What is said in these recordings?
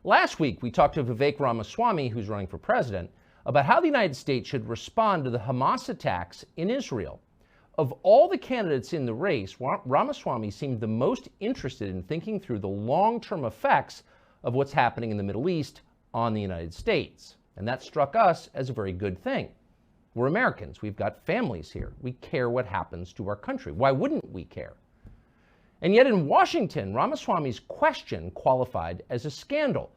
Last week, we talked to Vivek Ramaswamy, who's running for president, about how the United States should respond to the Hamas attacks in Israel. Of all the candidates in the race, Ramaswamy seemed the most interested in thinking through the long-term effects of what's happening in the Middle East on the United States. And that struck us as a very good thing. We're Americans. We've got families here. We care what happens to our country. Why wouldn't we care? And yet in Washington, Ramaswamy's question qualified as a scandal.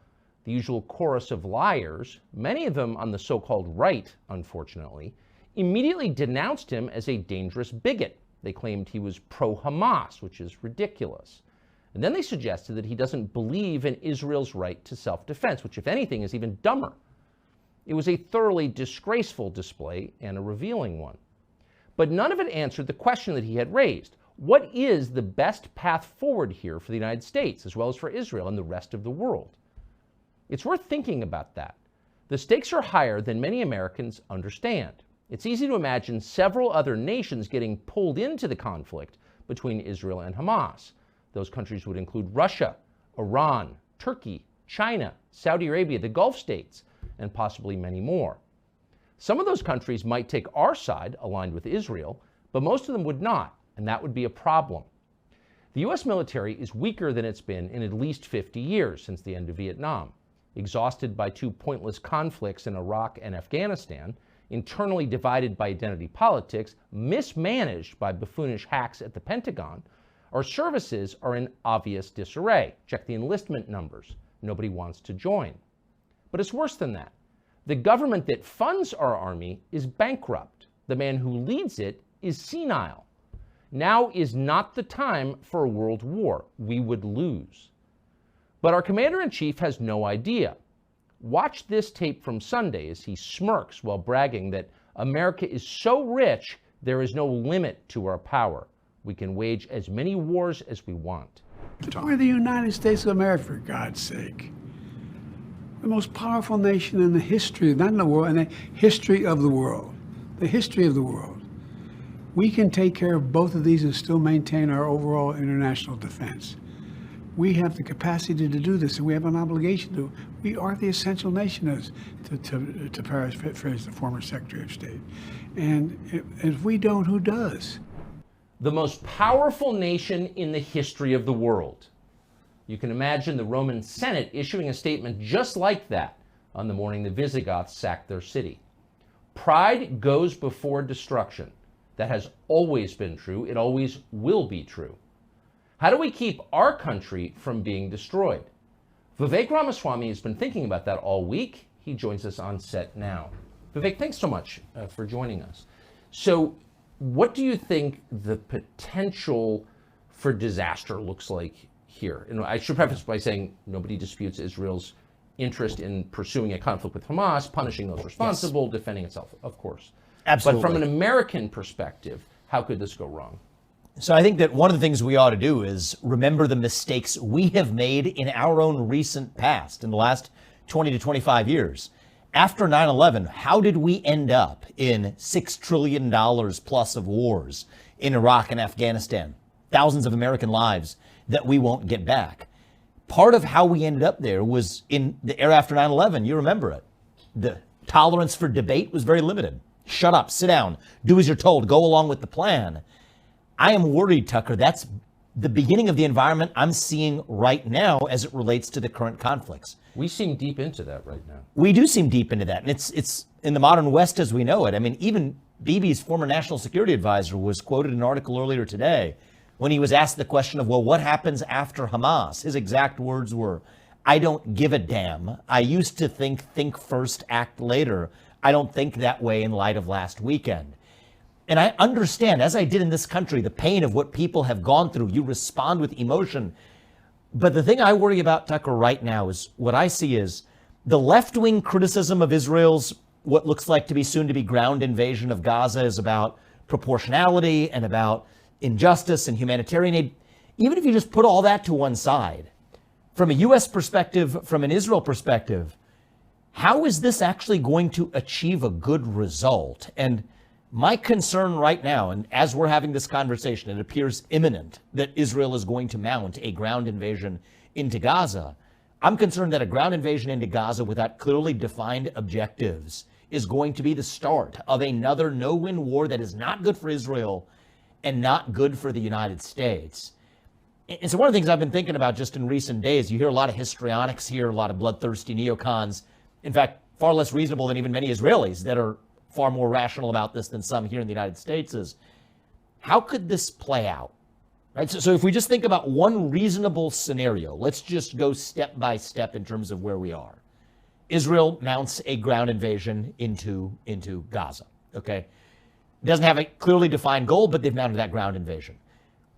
The usual chorus of liars, many of them on the so-called right, unfortunately, immediately denounced him as a dangerous bigot. They claimed he was pro-Hamas, which is ridiculous. And then they suggested that he doesn't believe in Israel's right to self-defense, which, if anything, is even dumber. It was a thoroughly disgraceful display and a revealing one. But none of it answered the question that he had raised. What is the best path forward here for the United States, as well as for Israel and the rest of the world? It's worth thinking about that. The stakes are higher than many Americans understand. It's easy to imagine several other nations getting pulled into the conflict between Israel and Hamas. Those countries would include Russia, Iran, Turkey, China, Saudi Arabia, the Gulf states, and possibly many more. Some of those countries might take our side, aligned with Israel, but most of them would not, and that would be a problem. The U.S. military is weaker than it's been in at least 50 years since the end of Vietnam. Exhausted by two pointless conflicts in Iraq and Afghanistan, internally divided by identity politics, mismanaged by buffoonish hacks at the Pentagon, our services are in obvious disarray. Check the enlistment numbers. Nobody wants to join. But it's worse than that. The government that funds our army is bankrupt. The man who leads it is senile. Now is not the time for a world war. We would lose. But our commander-in-chief has no idea. Watch this tape from Sunday as he smirks while bragging that America is so rich, there is no limit to our power. We can wage as many wars as we want. We're the United States of America, for God's sake. The most powerful nation in the history, not in the world, in the history of the world. The history of the world. We can take care of both of these and still maintain our overall international defense. We have the capacity to do this, and we have an obligation to. We are the essential nation, as to paraphrase the former Secretary of State. And if we don't, who does? The most powerful nation in the history of the world. You can imagine the Roman Senate issuing a statement just like that on the morning the Visigoths sacked their city. Pride goes before destruction. That has always been true. It always will be true. How do we keep our country from being destroyed? Vivek Ramaswamy has been thinking about that all week. He joins us on set now. Vivek, thanks so much for joining us. So what do you think the potential for disaster looks like here? And I should preface by saying nobody disputes Israel's interest in pursuing a conflict with Hamas, punishing those responsible, yes, defending itself, of course. Absolutely. But from an American perspective, how could this go wrong? So I think that one of the things we ought to do is remember the mistakes we have made in our own recent past, in the last 20 to 25 years. After 9/11, how did we end up in $6 trillion plus of wars in Iraq and Afghanistan? Thousands of American lives that we won't get back. Part of how we ended up there was in the era after 9/11. You remember it. The tolerance for debate was very limited. Shut up, sit down, do as you're told, go along with the plan. I am worried, Tucker, that's the beginning of the environment I'm seeing right now as it relates to the current conflicts. We seem deep into that right now. We do seem deep into that. And it's in the modern West as we know it. I mean, even Bibi's former national security advisor was quoted in an article earlier today when he was asked the question of, well, what happens after Hamas? His exact words were, I don't give a damn. I used to think first, act later. I don't think that way in light of last weekend. And I understand, as I did in this country, the pain of what people have gone through. You respond with emotion. But the thing I worry about, Tucker, right now is what I see is the left-wing criticism of Israel's what looks like to be soon to be ground invasion of Gaza is about proportionality and about injustice and humanitarian aid. Even if you just put all that to one side, from a U.S. perspective, from an Israel perspective, how is this actually going to achieve a good result? And my concern right now, and as we're having this conversation, it appears imminent that Israel is going to mount a ground invasion into Gaza. I'm concerned that a ground invasion into Gaza without clearly defined objectives is going to be the start of another no-win war that is not good for Israel and not good for the United States. And so one of the things I've been thinking about just in recent days, you hear a lot of histrionics here, a lot of bloodthirsty neocons, in fact, far less reasonable than even many Israelis that are far more rational about this than some here in the United States, is how could this play out? Right? So if we just think about one reasonable scenario, let's just go step by step in terms of where we are. Israel mounts a ground invasion into Gaza, okay? Doesn't have a clearly defined goal, but they've mounted that ground invasion.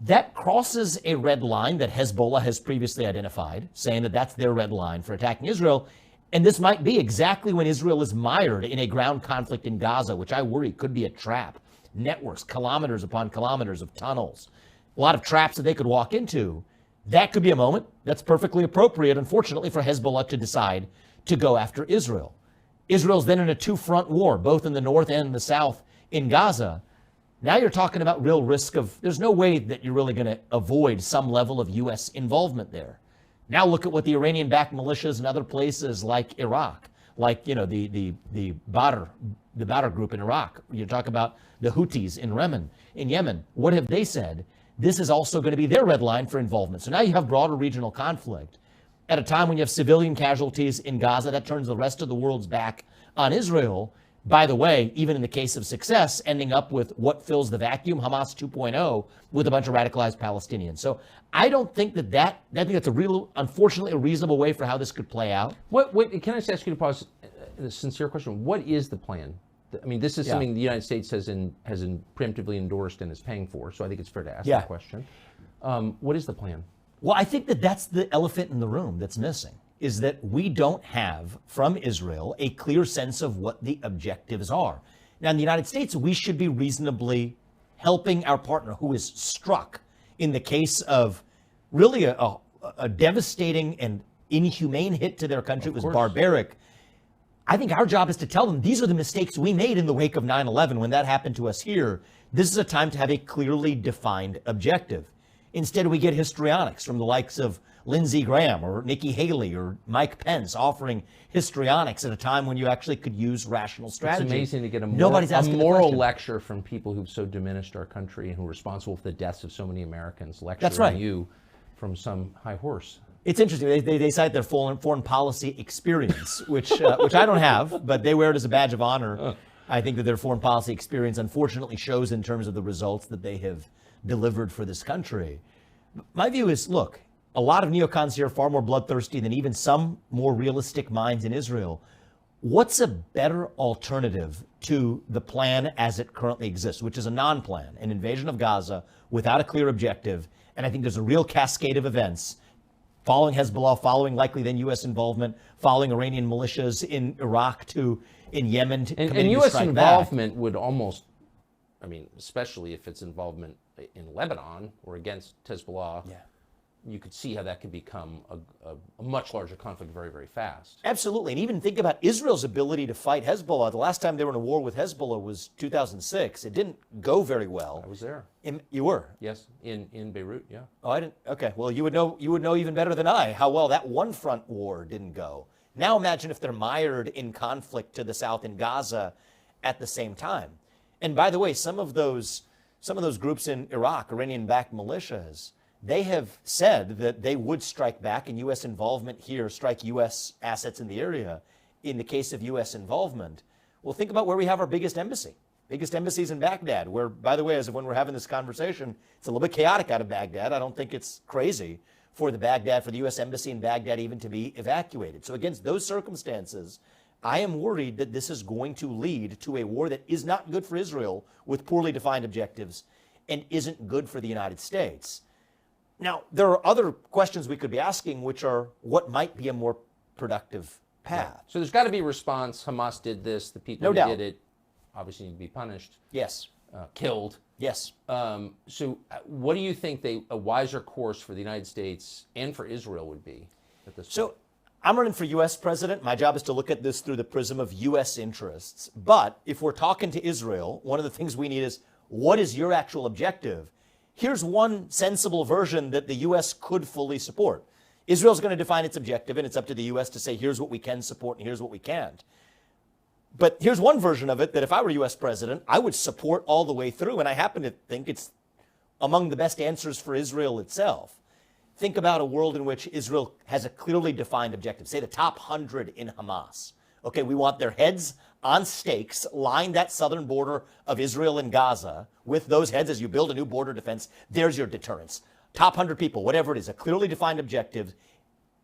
That crosses a red line that Hezbollah has previously identified, saying that that's their red line for attacking Israel. And this might be exactly when Israel is mired in a ground conflict in Gaza, which I worry could be a trap. Networks, kilometers upon kilometers of tunnels, a lot of traps that they could walk into. That could be a moment that's perfectly appropriate, unfortunately, for Hezbollah to decide to go after Israel. Israel's then in a two-front war, both in the north and the south in Gaza. Now you're talking about real risk of, there's no way that you're really going to avoid some level of U.S. involvement there. Now look at what the Iranian-backed militias in other places like Iraq, like, you know, the Badr group in Iraq. You talk about the Houthis in Yemen. What have they said? This is also going to be their red line for involvement. So now you have broader regional conflict. At a time when you have civilian casualties in Gaza, that turns the rest of the world's back on Israel. By the way, even in the case of success, ending up with what fills the vacuum, Hamas 2.0, with a bunch of radicalized Palestinians. So I don't think I think that's unfortunately, a reasonable way for how this could play out. What can I just ask you to pause a sincere question? What is the plan? I mean, this is something the United States has preemptively endorsed and is paying for, so I think it's fair to ask that question. What is the plan? Well, I think that's the elephant in the room that's missing, is that we don't have from Israel a clear sense of what the objectives are. Now, in the United States, we should be reasonably helping our partner who is struck in the case of really a devastating and inhumane hit to their country. It was barbaric. I think our job is to tell them these are the mistakes we made in the wake of 9/11 when that happened to us here. This is a time to have a clearly defined objective. Instead, we get histrionics from the likes of Lindsey Graham or Nikki Haley or Mike Pence offering histrionics at a time when you actually could use rational strategy. It's amazing to get a moral lecture from people who've so diminished our country and who are responsible for the deaths of so many Americans. Lecturing That's right. You from some high horse. It's interesting. They cite their foreign policy experience, which I don't have, but they wear it as a badge of honor. I think that their foreign policy experience unfortunately shows in terms of the results that they have delivered for this country. My view is, look, a lot of neocons here are far more bloodthirsty than even some more realistic minds in Israel. What's a better alternative to the plan as it currently exists, which is a non-plan, an invasion of Gaza without a clear objective? And I think there's a real cascade of events following Hezbollah, following likely then U.S. involvement, following Iranian militias in Iraq in Yemen. And U.S. involvement would almost, I mean, especially if it's involvement in Lebanon or against Hezbollah, you could see how that could become a much larger conflict very, very fast. Absolutely. And even think about Israel's ability to fight Hezbollah. The last time they were in a war with Hezbollah was 2006. It didn't go very well. I was there. You were? Yes, in Beirut, yeah. Oh, I didn't. Okay. Well, you would know even better than I how well that one front war didn't go. Now imagine if they're mired in conflict to the south in Gaza at the same time. And by the way, some of those groups in Iraq, Iranian-backed militias, they have said that they would strike back, and U.S. involvement here, strike U.S. assets in the area in the case of U.S. involvement. Well, think about where we have our biggest embassy. Biggest embassies in Baghdad, where, by the way, as of when we're having this conversation, it's a little bit chaotic out of Baghdad. I don't think it's crazy for the U.S. embassy in Baghdad even to be evacuated. So against those circumstances, I am worried that this is going to lead to a war that is not good for Israel with poorly defined objectives and isn't good for the United States. Now, there are other questions we could be asking, which are what might be a more productive path. Right. So there's got to be a response. Hamas did this. The people who did it obviously need to be punished. Yes. Killed. Yes. So what do you think a wiser course for the United States and for Israel would be at this point? So I'm running for U.S. president. My job is to look at this through the prism of U.S. interests. But if we're talking to Israel, one of the things we need is, what is your actual objective? Here's one sensible version that the U.S. could fully support. Israel's going to define its objective, and it's up to the U.S. to say, here's what we can support and here's what we can't. But here's one version of it that if I were U.S. president, I would support all the way through, and I happen to think it's among the best answers for Israel itself. Think about a world in which Israel has a clearly defined objective, say the top 100 in Hamas. Okay, we want their heads on stakes, line that southern border of Israel and Gaza. With those heads, as you build a new border defense, there's your deterrence. Top 100 people, whatever it is, a clearly defined objective,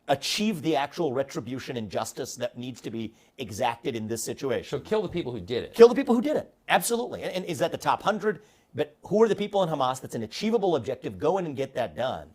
achieve the actual retribution and justice that needs to be exacted in this situation. So kill the people who did it. Kill the people who did it. Absolutely. And is that the top 100? But who are the people in Hamas? That's an achievable objective. Go in and get that done.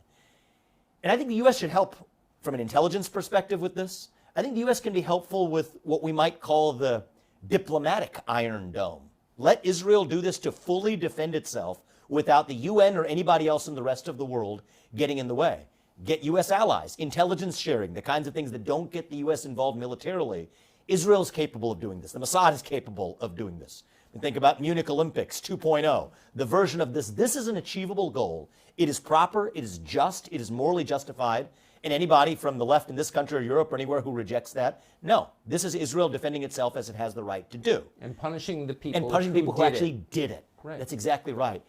And I think the U.S. should help from an intelligence perspective with this. I think the U.S. can be helpful with what we might call the diplomatic Iron Dome. Let Israel do this to fully defend itself without the UN or anybody else in the rest of the world getting in the way. Get U.S. allies, intelligence sharing, the kinds of things that don't get the U.S. involved militarily. Israel's capable of doing this. The Mossad is capable of doing this. And think about Munich Olympics 2.0, the version of this. This is an achievable goal. It is proper, it is just, it is morally justified. And anybody from the left in this country or Europe or anywhere who rejects that, no, this is Israel defending itself as it has the right to do. And punishing the people who actually did it. Right. That's exactly right.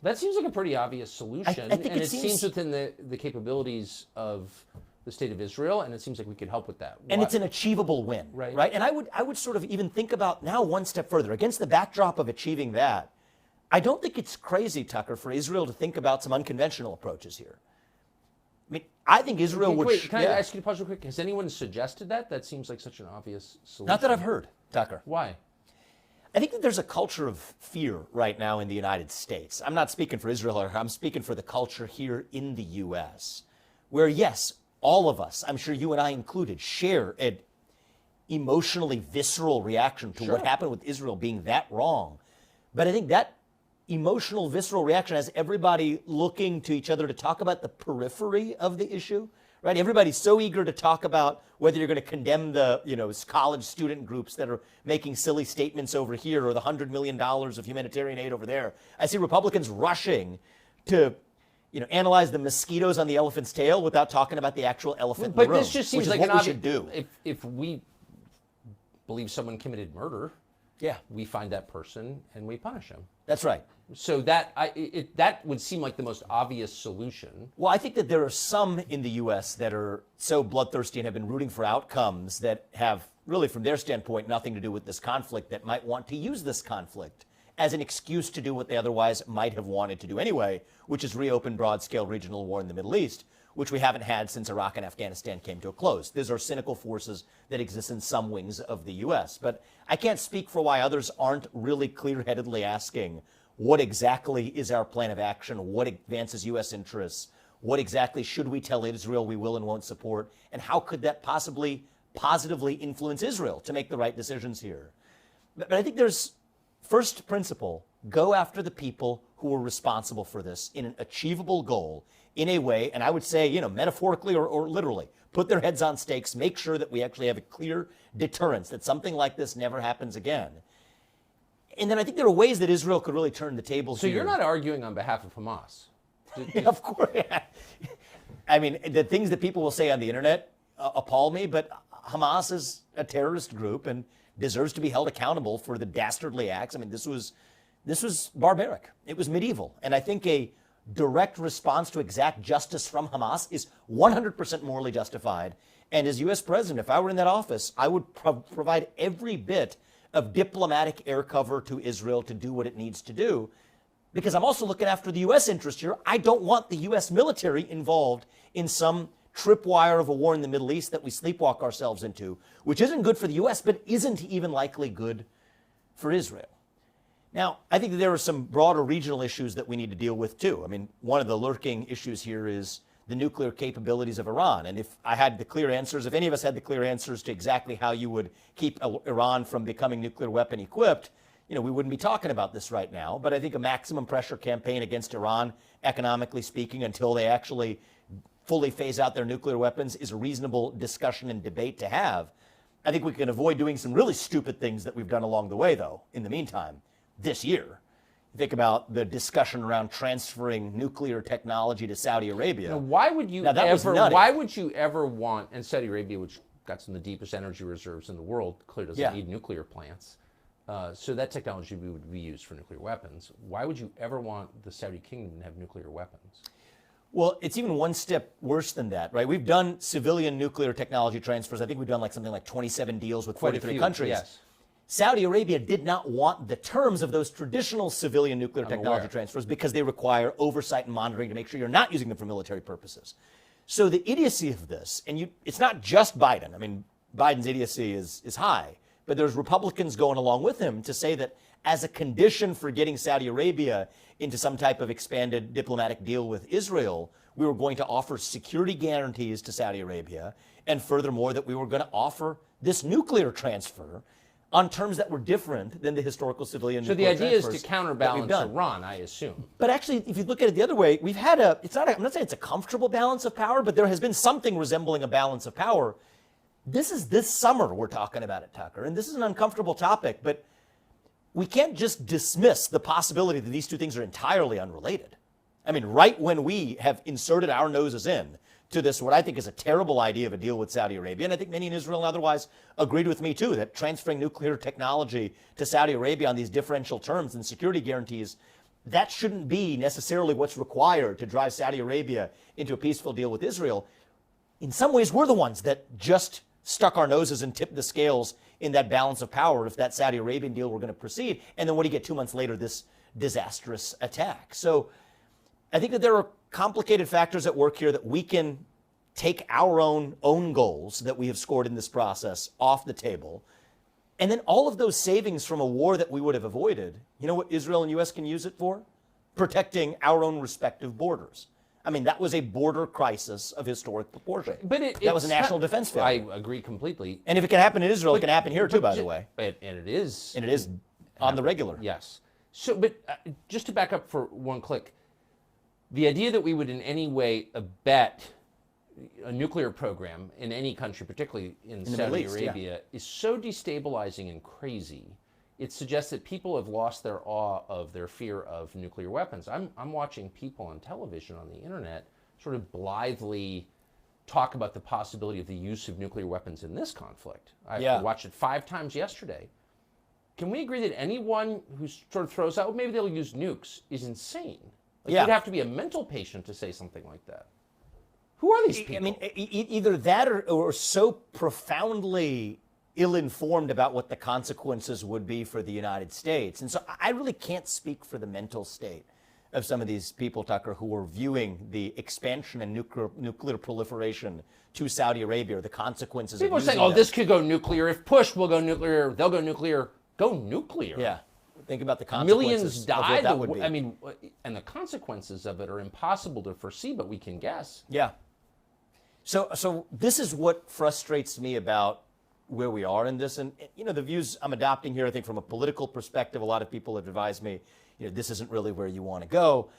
That seems like a pretty obvious solution. I think and it it seems within the capabilities of the state of Israel, and it seems like we could help with that. And it's an achievable win, right? And I would sort of even think about now one step further. Against the backdrop of achieving that, I don't think it's crazy, Tucker, for Israel to think about some unconventional approaches here. I mean, I think Israel would... Wait, can I ask you to pause real quick? Has anyone suggested that? That seems like such an obvious solution. Not that I've heard, Tucker. Why? I think that there's a culture of fear right now in the United States. I'm not speaking for Israel, I'm speaking for the culture here in the U.S., where, yes, all of us, I'm sure you and I included, share an emotionally visceral reaction to what happened with Israel being that wrong. But I think that emotional, visceral reaction has everybody looking to each other to talk about the periphery of the issue, right? Everybody's so eager to talk about whether you're going to condemn the, college student groups that are making silly statements over here or the $100 million of humanitarian aid over there. I see Republicans rushing to, analyze the mosquitoes on the elephant's tail without talking about the actual elephant in the room. But this just seems like what we should do. If we believe someone committed murder, we find that person and we punish him. That's right. So that would seem like the most obvious solution. Well, I think that there are some in the U.S. that are so bloodthirsty and have been rooting for outcomes that have really, from their standpoint, nothing to do with this conflict, that might want to use this conflict as an excuse to do what they otherwise might have wanted to do anyway, which is reopen broad-scale regional war in the Middle East, which we haven't had since Iraq and Afghanistan came to a close. These are cynical forces that exist in some wings of the U.S. But I can't speak for why others aren't really clear-headedly asking, what exactly is our plan of action? What advances U.S. interests? What exactly should we tell Israel we will and won't support? And how could that possibly positively influence Israel to make the right decisions here? But I think there's first principle, go after the people who are responsible for this in an achievable goal in a way, and I would say, metaphorically or literally, put their heads on stakes, make sure that we actually have a clear deterrence, that something like this never happens again. And then I think there are ways that Israel could really turn the tables So here. you're not arguing on behalf of Hamas? Yeah, of course. I mean, the things that people will say on the internet appall me, but Hamas is a terrorist group and deserves to be held accountable for the dastardly acts. I mean, this was barbaric. It was medieval. And I think a direct response to exact justice from Hamas is 100% morally justified. And as U.S. president, if I were in that office, I would provide every bit of diplomatic air cover to Israel to do what it needs to do, because I'm also looking after the U.S. interest here. I don't want the U.S. military involved in some tripwire of a war in the Middle East that we sleepwalk ourselves into, which isn't good for the U.S., but isn't even likely good for Israel. Now, I think that there are some broader regional issues that we need to deal with, too. I mean, one of the lurking issues here is the nuclear capabilities of Iran. And if I had the clear answers, if any of us had the clear answers to exactly how you would keep Iran from becoming nuclear weapon equipped, we wouldn't be talking about this right now. But I think a maximum pressure campaign against Iran, economically speaking, until they actually fully phase out their nuclear weapons is a reasonable discussion and debate to have. I think we can avoid doing some really stupid things that we've done along the way, though, in the meantime, this year. Think about the discussion around transferring nuclear technology to Saudi Arabia. Now, why would you Now, that was ever? nutty. Why would you ever want? And Saudi Arabia, which got some of the deepest energy reserves in the world, clearly doesn't Yeah. need nuclear plants. So that technology would be used for nuclear weapons. Why would you ever want the Saudi kingdom to have nuclear weapons? Well, it's even one step worse than that, right? We've done civilian nuclear technology transfers. I think we've done like something like 27 deals with Quite a 43 few, countries. yes. Saudi Arabia did not want the terms of those traditional civilian nuclear technology aware. transfers because they require oversight and monitoring to make sure you're not using them for military purposes. So the idiocy of this, and it's not just Biden. I mean, Biden's idiocy is high, but there's Republicans going along with him to say that as a condition for getting Saudi Arabia into some type of expanded diplomatic deal with Israel, we were going to offer security guarantees to Saudi Arabia, and furthermore, that we were going to offer this nuclear transfer on terms that were different than the historical civilian So the nuclear idea is transfers to that we've counterbalance done. Iran, I assume. But actually, if you look at it the other way, we've had I'm not saying it's a comfortable balance of power, but there has been something resembling a balance of power. This is this summer we're talking about it, Tucker, and this is an uncomfortable topic, but we can't just dismiss the possibility that these two things are entirely unrelated. I mean, right when we have inserted our noses in to this, what I think is a terrible idea of a deal with Saudi Arabia, and I think many in Israel and otherwise agreed with me too, that transferring nuclear technology to Saudi Arabia on these differential terms and security guarantees, that shouldn't be necessarily what's required to drive Saudi Arabia into a peaceful deal with Israel. In some ways, we're the ones that just stuck our noses and tipped the scales in that balance of power if that Saudi Arabian deal were going to proceed. And then what do you get 2 months later? This disastrous attack. So I think that there are complicated factors at work here that we can take our own goals that we have scored in this process off the table. And then all of those savings from a war that we would have avoided, you know what Israel and U.S. can use it for? Protecting our own respective borders. I mean, that was a border crisis of historic proportion. But that was a national defense failure. I agree completely. And if it can happen in Israel, it can happen here too, by the way. And it is. And it is on the regular. Yes. So, but just to back up for one click, the idea that we would in any way abet a nuclear program in any country, particularly in the Saudi Middle East, Arabia, is so destabilizing and crazy. It suggests that people have lost their awe of their fear of nuclear weapons. I'm watching people on television, on the internet, sort of blithely talk about the possibility of the use of nuclear weapons in this conflict. I watched it 5 times yesterday. Can we agree that anyone who sort of throws out, well, maybe they'll use nukes, is insane? Like, you'd have to be a mental patient to say something like that. Who are these people? I mean, either that or so profoundly ill-informed about what the consequences would be for the United States. And so I really can't speak for the mental state of some of these people, Tucker, who are viewing the expansion and nuclear proliferation to Saudi Arabia, or the consequences People are of saying, using oh, them. this could go nuclear. If pushed, we'll go nuclear. They'll go nuclear. Go nuclear. Yeah. Think about the consequences Millions of died. what that would be. I mean, and the consequences of it are impossible to foresee, but we can guess. Yeah. So this is what frustrates me about where we are in this. And, you know, the views I'm adopting here, I think from a political perspective, a lot of people have advised me, you know, this isn't really where you want to go.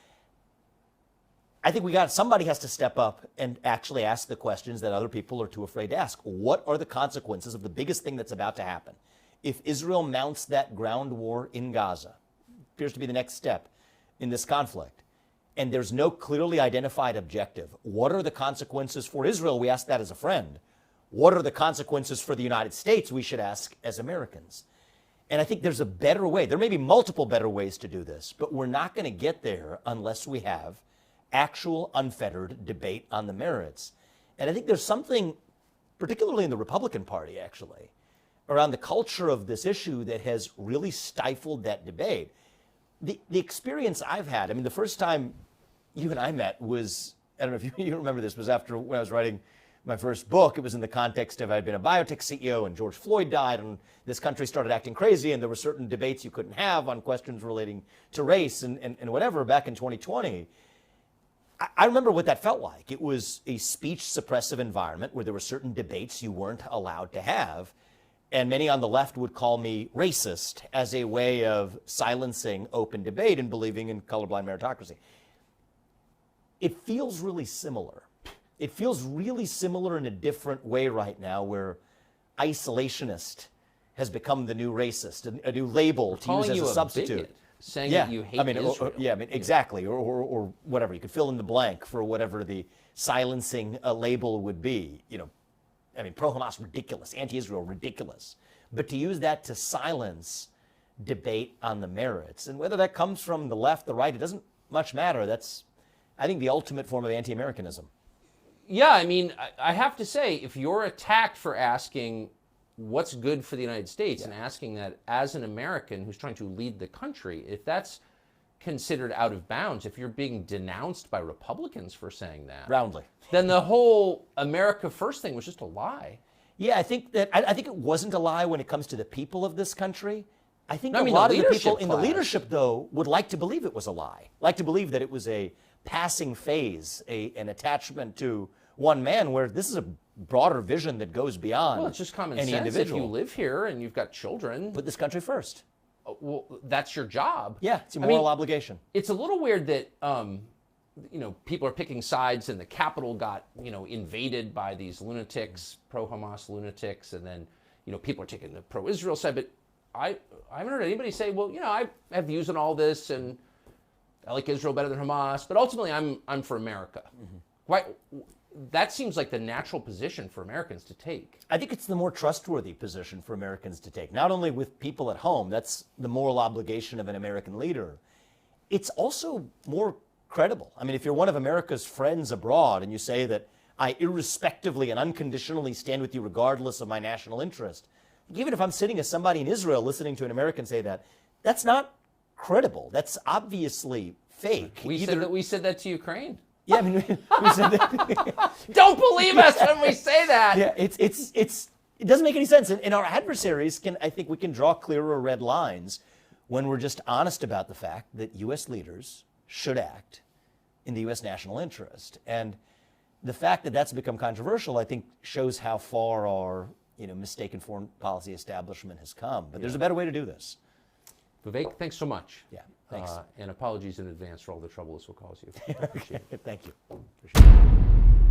I think somebody has to step up and actually ask the questions that other people are too afraid to ask. What are the consequences of the biggest thing that's about to happen? If Israel mounts that ground war in Gaza, appears to be the next step in this conflict, and there's no clearly identified objective, what are the consequences for Israel? We ask that as a friend. What are the consequences for the United States? We should ask as Americans. And I think there's a better way. There may be multiple better ways to do this, but we're not going to get there unless we have actual unfettered debate on the merits. And I think there's something, particularly in the Republican Party, actually, around the culture of this issue that has really stifled that debate. The experience I've had, I mean, the first time you and I met was, I don't know if you remember this, was after when I was writing my first book. It was in the context of I'd been a biotech CEO and George Floyd died and this country started acting crazy and there were certain debates you couldn't have on questions relating to race and whatever back in 2020. I remember what that felt like. It was a speech suppressive environment where there were certain debates you weren't allowed to have. And many on the left would call me racist as a way of silencing open debate and believing in colorblind meritocracy. It feels really similar. It feels really similar in a different way right now, where isolationist has become the new racist, a new label to use as a substitute. saying that you hate Israel. Exactly, or whatever. You could fill in the blank for whatever the silencing label would be. Pro-Hamas, ridiculous. Anti-Israel, ridiculous. But to use that to silence debate on the merits, and whether that comes from the left, the right, it doesn't much matter. That's, I think, the ultimate form of anti-Americanism. Yeah, I have to say, if you're attacked for asking what's good for the United States and asking that as an American who's trying to lead the country, if that's considered out of bounds, if you're being denounced by Republicans for saying that, Roundly. then the whole America First thing was just a lie. Yeah, I think it wasn't a lie when it comes to the people of this country. I think a the lot of the people leadership in the class. leadership, though, would like to believe it was a lie, like to believe that it was a passing phase, an attachment to one man, where this is a broader vision that goes beyond Well, it's just common any sense. individual. If you live here and you've got children, Put this country first. well, that's your job. Yeah, it's a moral obligation. It's a little weird that people are picking sides, and the Capitol got invaded by these lunatics, pro-Hamas lunatics, and then people are taking the pro-Israel side. But I haven't heard anybody say, well, I have views on all this, and I like Israel better than Hamas, but ultimately I'm for America. Mm-hmm. Why? That seems like the natural position for Americans to take. I think it's the more trustworthy position for Americans to take, not only with people at home, that's the moral obligation of an American leader. It's also more credible. If you're one of America's friends abroad and you say that I irrespectively and unconditionally stand with you regardless of my national interest, even if I'm sitting as somebody in Israel listening to an American say that, that's not credible. That's obviously fake. We said that to Ukraine. Yeah, we said that. Don't believe us when we say that. Yeah, it doesn't make any sense. And our adversaries I think we can draw clearer red lines when we're just honest about the fact that U.S. leaders should act in the U.S. national interest. And the fact that that's become controversial, I think, shows how far our mistaken foreign policy establishment has come. But there's a better way to do this. Vivek, thanks so much. Yeah, thanks. And apologies in advance for all the trouble this will cause you. Appreciate it. Thank you. Appreciate it.